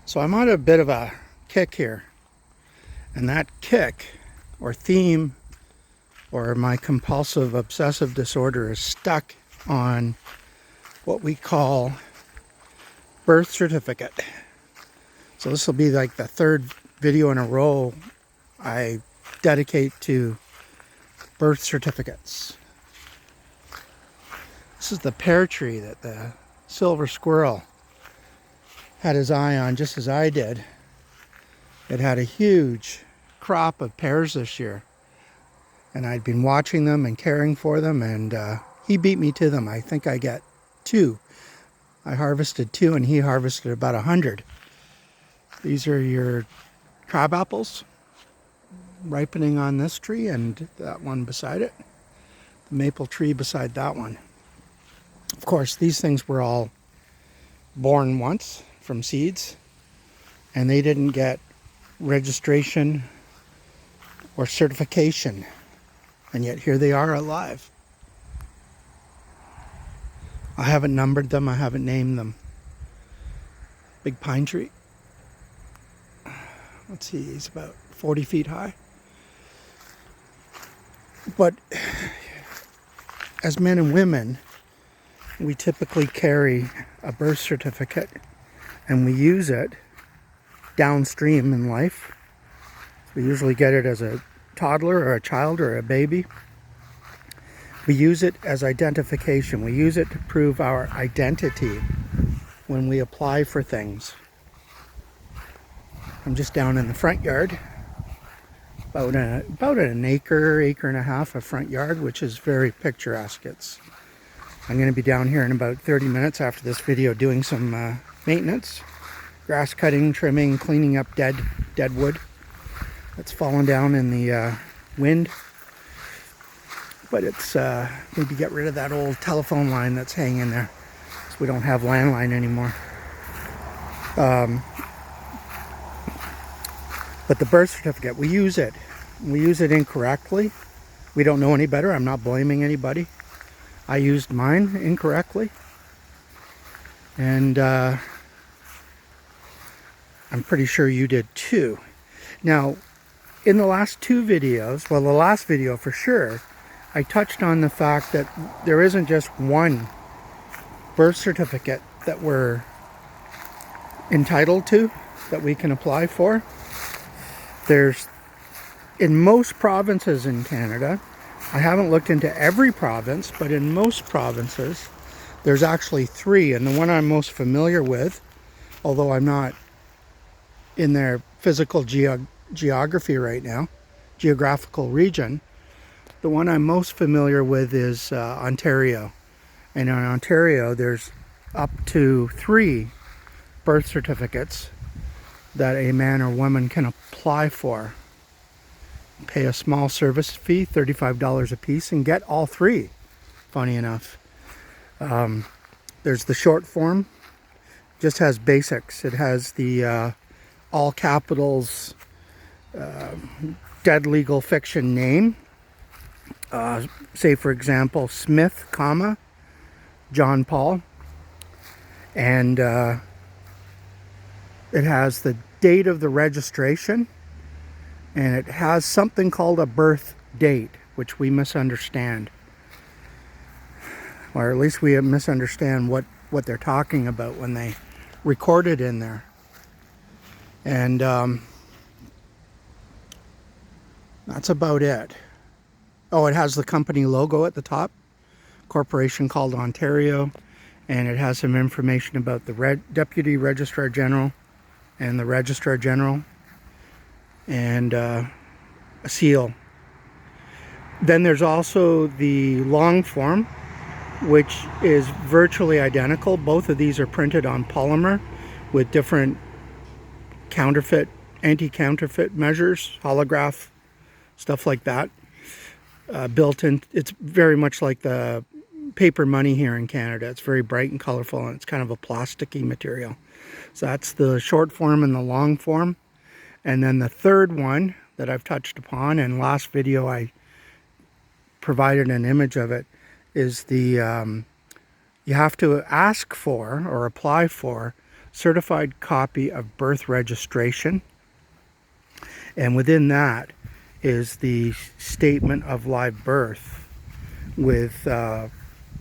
So I'm on a bit of a kick here, and that kick or theme or my compulsive obsessive disorder is stuck on what we call birth certificate. So this will be like the third video in a row I dedicate to birth certificates. This is the pear tree that the silver squirrel had his eye on, just as I did. It had a huge crop of pears this year, and I'd been watching them and caring for them, and he beat me to them. I think I got 2. I harvested 2 and he harvested about 100. These are your crab apples ripening on this tree and that one beside it. The maple tree beside that one. Of course, these things were all born once from seeds, and they didn't get registration or certification, and yet here they are alive. I haven't numbered them, I haven't named them. Big pine tree. Let's see, he's about 40 feet high. But as men and women, we typically carry a birth certificate, and we use it downstream in life. We usually get it as a toddler or a child or a baby. We use it as identification. We use it to prove our identity when we apply for things. I'm just down in the front yard, about an acre and a half of front yard, which is very picturesque. I'm going to be down here in about 30 minutes after this video doing some maintenance, grass cutting, trimming, cleaning up dead wood that's fallen down in the wind. But it's maybe get rid of that old telephone line that's hanging there, because we don't have landline anymore. But the birth certificate, we use it incorrectly. We don't know any better. I'm not blaming anybody. I used mine incorrectly, and I'm pretty sure you did too. Now, in the last 2 videos, well, the last video for sure, I touched on the fact that there isn't just one birth certificate that we're entitled to, that we can apply for. There's, in most provinces in Canada, I haven't looked into every province, but in most provinces, there's actually 3. And the one I'm most familiar with, although I'm not in their physical geography right now, geographical region, the one I'm most familiar with is Ontario. And in Ontario, there's up to 3 birth certificates that a man or woman can apply for. Pay a small service fee, $35 a piece, and get all 3, funny enough. There's the short form, just has basics. It has the all capitals dead legal fiction name. Say, for example, Smith, comma, John Paul. And it has the date of the registration, and it has something called a birth date, which we misunderstand. Or at least we misunderstand what they're talking about when they record it in there. And that's about it. Oh, it has the company logo at the top, corporation called Ontario, and it has some information about the Deputy Registrar General and the Registrar General, and a seal. Then there's also the long form, which is virtually identical. Both of these are printed on polymer with different anti-counterfeit measures, holograph, stuff like that. Built in. It's very much like the paper money here in Canada. It's very bright and colorful, and it's kind of a plasticky material. So that's the short form and the long form. And then the third one that I've touched upon, and last video I provided an image of it, is the you have to ask for or apply for certified copy of birth registration. And within that is the statement of live birth with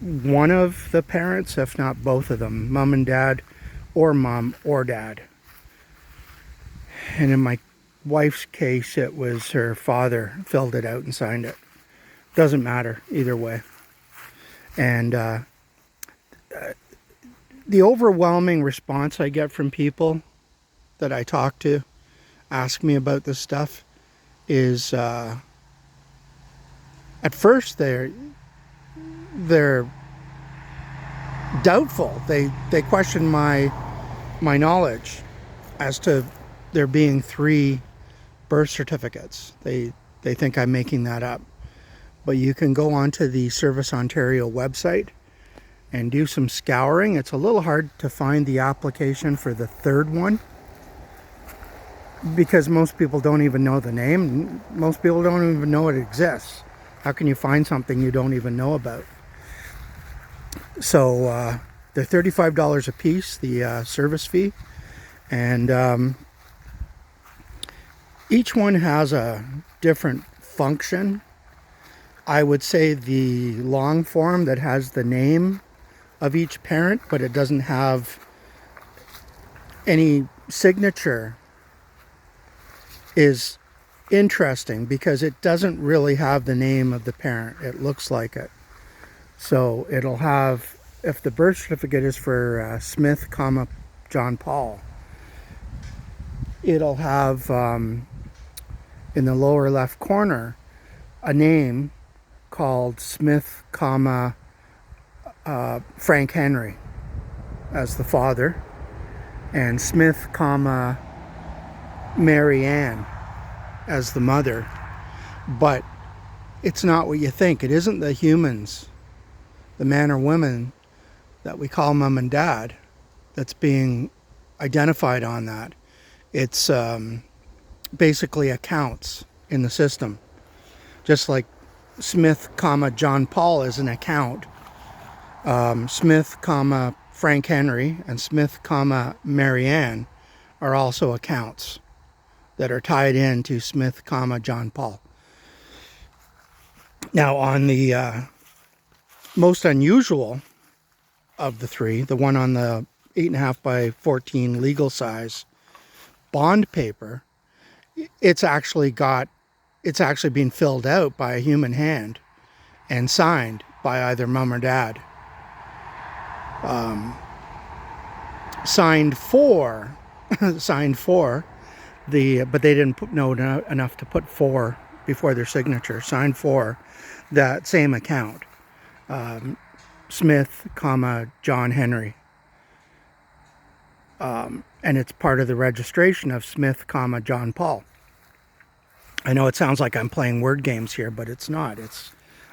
one of the parents, if not both of them, mom and dad, or mom or dad. And in my wife's case, it was her father filled it out and signed it. Doesn't matter either way. And the overwhelming response I get from people that I talk to, ask me about this stuff, is at first they're doubtful. They question my knowledge as to there being 3 birth certificates. They think I'm making that up. But you can go onto the Service Ontario website and do some scouring. It's a little hard to find the application for the 3rd one because most people don't even know the name. Most people don't even know it exists. How can you find something you don't even know about? So they're $35 a piece, the service fee. And each one has a different function. I would say the long form that has the name of each parent, but it doesn't have any signature, is interesting because it doesn't really have the name of the parent. It looks like it. So it'll have, if the birth certificate is for Smith, John Paul, it'll have in the lower left corner a name called Smith, Frank Henry as the father, and Smith, Mary Ann as the mother. But it's not what you think. It isn't the humans, the man or women that we call mom and dad, that's being identified on that. It's basically accounts in the system. Just like Smith, John Paul is an account. Smith, Frank Henry, and Smith, Mary Ann are also accounts that are tied into Smith, John Paul. Now, on the most unusual of the 3, the one on the 8.5 by 14 legal size bond paper, it's actually being filled out by a human hand and signed by either mom or dad. Signed for the, but they didn't know enough to put 4 before their signature. Signed for that same account, Smith, John Henry. And it's part of the registration of Smith, John Paul. I know it sounds like I'm playing word games here, but it's not.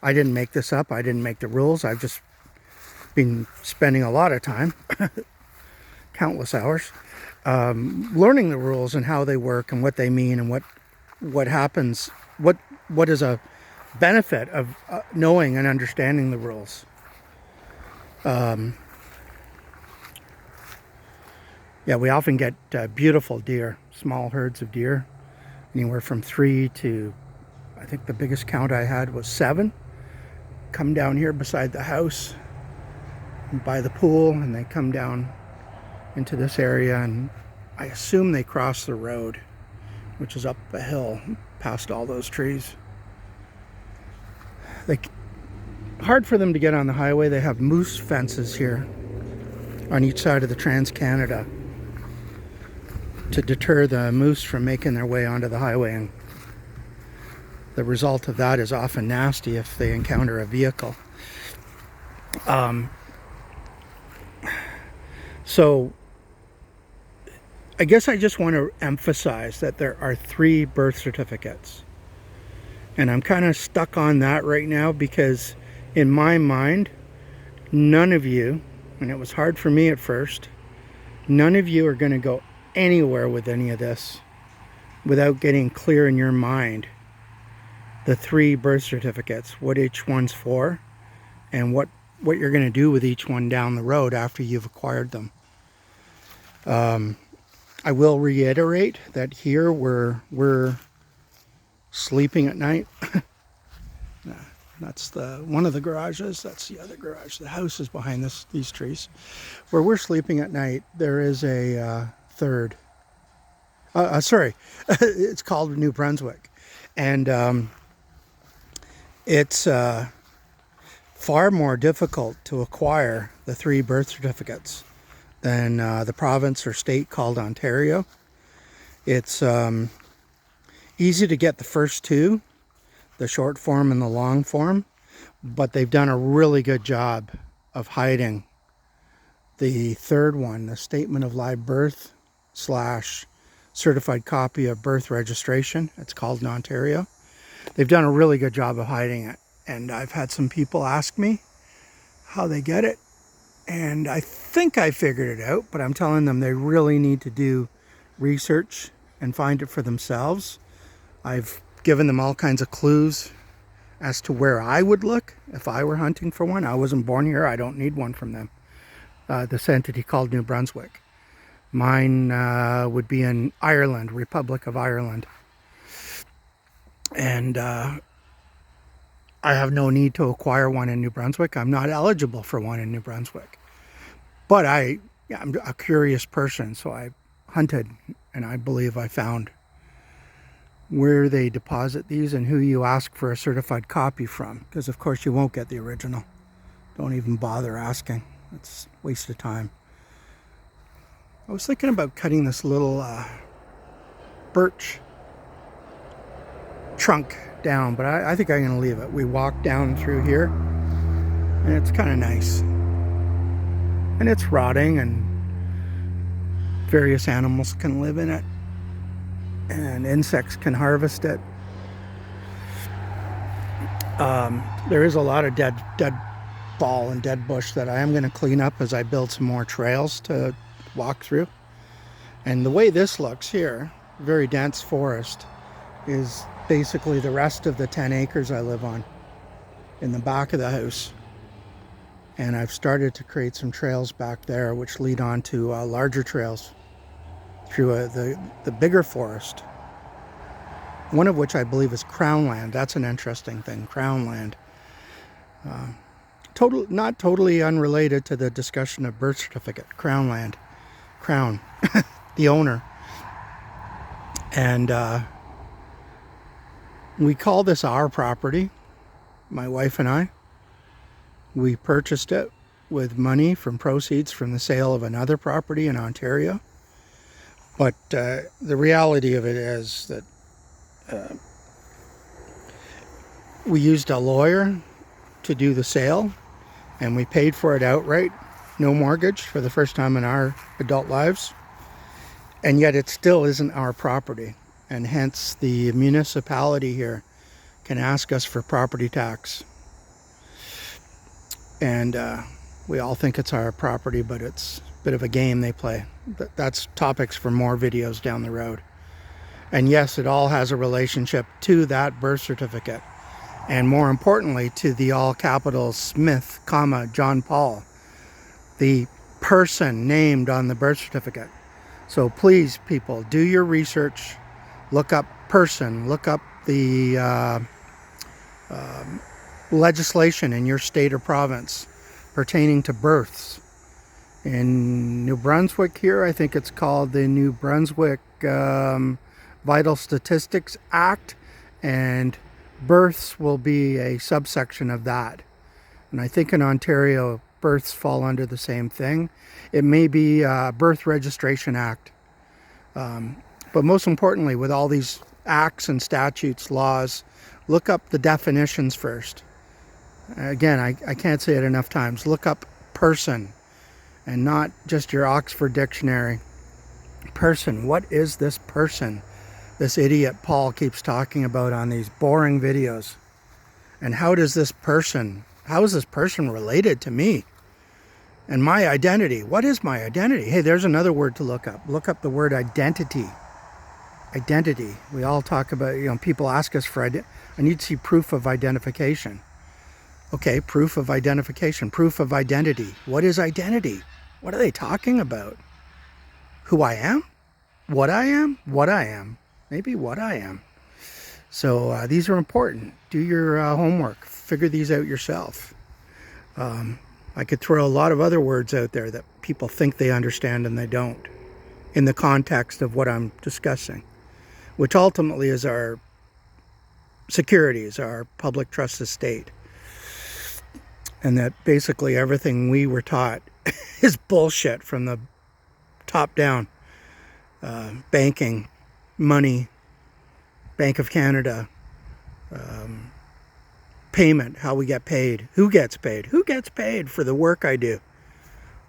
I didn't make this up. I didn't make the rules. I've just been spending a lot of time, countless hours, learning the rules and how they work and what they mean and what happens, what is a benefit of knowing and understanding the rules. Yeah, we often get beautiful deer, small herds of deer, anywhere from 3 to, I think the biggest count I had was 7, come down here beside the house by the pool, and they come down into this area, and I assume they cross the road, which is up a hill past all those trees. Hard for them to get on the highway. They have moose fences here on each side of the Trans-Canada to deter the moose from making their way onto the highway, and the result of that is often nasty if they encounter a vehicle. So I guess I just want to emphasize that there are 3 birth certificates, and I'm kind of stuck on that right now because in my mind, none of you, and it was hard for me at first, none of you are going to go anywhere with any of this without getting clear in your mind the 3 birth certificates, what each one's for, and what what you're going to do with each one down the road after you've acquired them. I will reiterate that here we're sleeping at night. That's one of the garages. That's the other garage. The house is behind these trees. Where we're sleeping at night, there is a third. Sorry, it's called New Brunswick, and it's far more difficult to acquire the 3 birth certificates than the province or state called Ontario. It's easy to get the first 2, the short form and the long form, but they've done a really good job of hiding the third one, the statement of live birth / certified copy of birth registration. It's called in Ontario. They've done a really good job of hiding it. And I've had some people ask me how they get it. And I think I figured it out, but I'm telling them they really need to do research and find it for themselves. I've given them all kinds of clues as to where I would look if I were hunting for one. I wasn't born here. I don't need one from them. This entity called New Brunswick. Mine would be in Ireland, Republic of Ireland. And I have no need to acquire one in New Brunswick. I'm not eligible for one in New Brunswick. But I'm a curious person, so I hunted, and I believe I found where they deposit these and who you ask for a certified copy from. Because of course you won't get the original. Don't even bother asking. It's a waste of time. I was thinking about cutting this little birch trunk down, but I think I'm going to leave it. We walk down through here, and it's kind of nice. And it's rotting, and various animals can live in it, and insects can harvest it. There is a lot of dead fall and dead bush that I am going to clean up as I build some more trails to walk through. And the way this looks here, very dense forest, is basically the rest of the 10 acres I live on in the back of the house. And I've started to create some trails back there which lead on to larger trails through the bigger forest. One of which I believe is Crown land. That's an interesting thing, Crown land. Not totally unrelated to the discussion of birth certificate. Crown land. Crown, the owner. And we call this our property, my wife and I. We purchased it with money from proceeds from the sale of another property in Ontario. But the reality of it is that we used a lawyer to do the sale, and we paid for it outright, no mortgage, for the first time in our adult lives. And yet it still isn't our property, and hence the municipality here can ask us for property tax. And we all think it's our property, but it's a bit of a game they play. That's topics for more videos down the road. And yes, it all has a relationship to that birth certificate. And more importantly, to the all capitals Smith, John Paul, the person named on the birth certificate. So please, people, do your research. Look up person. Look up the legislation in your state or province pertaining to births. In New Brunswick here, I think it's called the New Brunswick Vital Statistics Act, and births will be a subsection of that. And I think in Ontario, births fall under the same thing. It may be Birth Registration Act. But most importantly, with all these acts and statutes, laws, look up the definitions first. Again, I can't say it enough times. Look up person, and not just your Oxford Dictionary. Person. What is this person this idiot Paul keeps talking about on these boring videos? And how is this person related to me and my identity? What is my identity? Hey, there's another word to look up. Look up the word identity. Identity. We all talk about, people ask us for I need to see proof of identification. Okay, proof of identification, proof of identity. What is identity? What are they talking about? Who I am? What I am? What I am. Maybe what I am. So these are important. Do your homework. Figure these out yourself. I could throw a lot of other words out there that people think they understand and they don't, in the context of what I'm discussing, which ultimately is our securities, our public trust estate. And that basically everything we were taught is bullshit from the top down. Banking, money, Bank of Canada, payment, how we get paid, who gets paid for the work I do.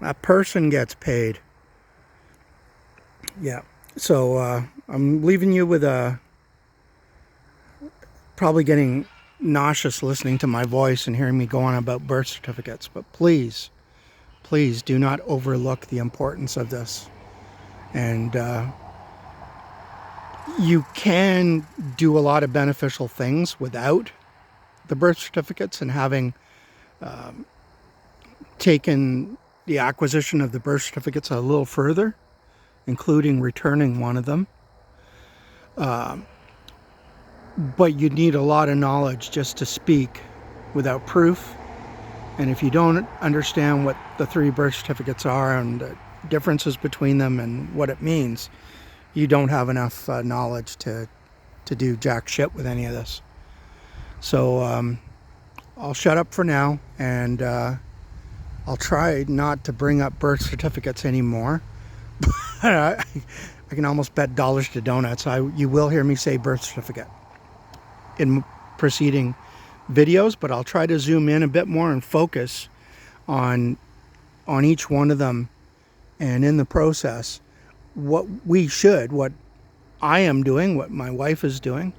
A person gets paid. Yeah. So I'm leaving you with probably getting nauseous listening to my voice and hearing me go on about birth certificates. But please, please do not overlook the importance of this. And you can do a lot of beneficial things without the birth certificates, and having taken the acquisition of the birth certificates a little further, including returning one of them. But you need a lot of knowledge just to speak without proof. And if you don't understand what the 3 birth certificates are and the differences between them and what it means, you don't have enough knowledge to do jack shit with any of this. So I'll shut up for now, and I'll try not to bring up birth certificates anymore. I can almost bet dollars to donuts you will hear me say birth certificate in preceding videos, but I'll try to zoom in a bit more and focus on each one of them, and in the process what I am doing, what my wife is doing,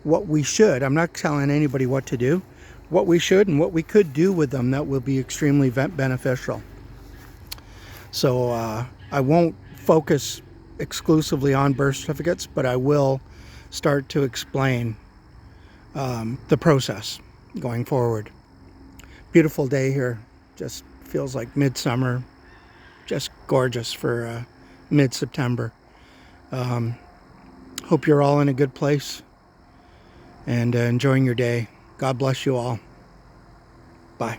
what we should, I'm not telling anybody what to do, what we should and what we could do with them that will be extremely beneficial. So I won't focus exclusively on birth certificates, but I will start to explain the process going forward. Beautiful day here. Just feels like midsummer. Just gorgeous for mid-September. Hope you're all in a good place and enjoying your day. God bless you all. Bye.